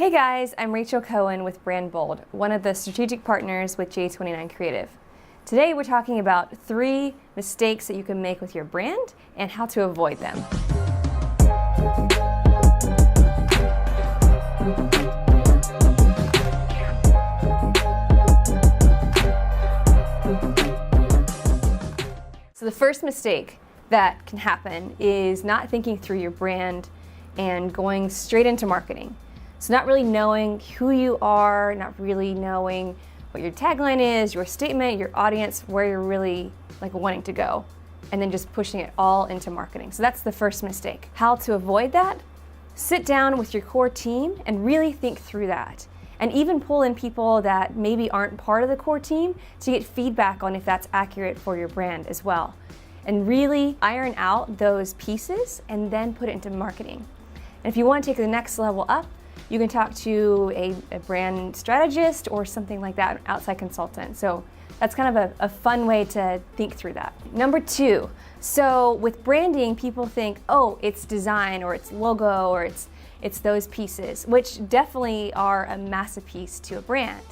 Hey guys, I'm Rachel Cohen with Brand Bold, one of the strategic partners with J29 Creative. Today we're talking about 3 mistakes that you can make with your brand and how to avoid them. So the first mistake that can happen is not thinking through your brand and going straight into marketing. So not really knowing who you are, not really knowing what your tagline is, your statement, your audience, where you're really wanting to go, and then just pushing it all into marketing. So that's the first mistake. How to avoid that? Sit down with your core team and really think through that. And even pull in people that maybe aren't part of the core team to get feedback on if that's accurate for your brand as well. And really iron out those pieces and then put it into marketing. And if you want to take the next level up, you can talk to a brand strategist or something like that, an outside consultant. So that's kind of a fun way to think through that. Number 2, so with branding, people think, oh, it's design or it's logo or it's those pieces, which definitely are a massive piece to a brand.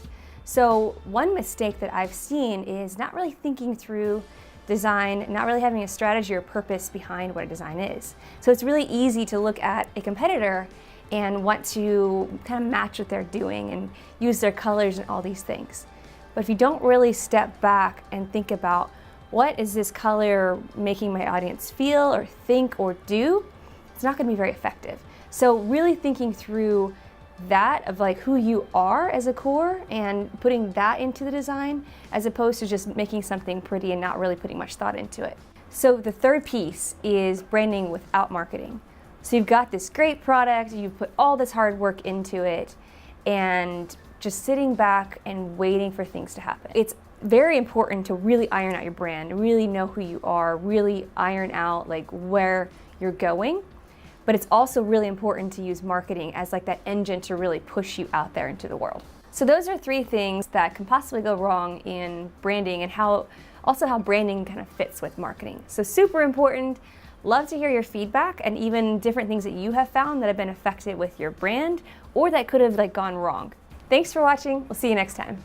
So one mistake that I've seen is not really thinking through design, not really having a strategy or purpose behind what a design is. So it's really easy to look at a competitor and want to kind of match what they're doing and use their colors and all these things. But if you don't really step back and think about what is this color making my audience feel or think or do, it's not going to be very effective. So really thinking through that of who you are as a core and putting that into the design as opposed to just making something pretty and not really putting much thought into it. So the third piece is branding without marketing. So you've got this great product, you've put all this hard work into it, and just sitting back and waiting for things to happen. It's very important to really iron out your brand, really know who you are, really iron out where you're going. But it's also really important to use marketing as that engine to really push you out there into the world. So those are 3 things that can possibly go wrong in branding and how branding kind of fits with marketing. So super important. Love to hear your feedback and even different things that you have found that have been affected with your brand or that could have gone wrong. Thanks for watching. We'll see you next time.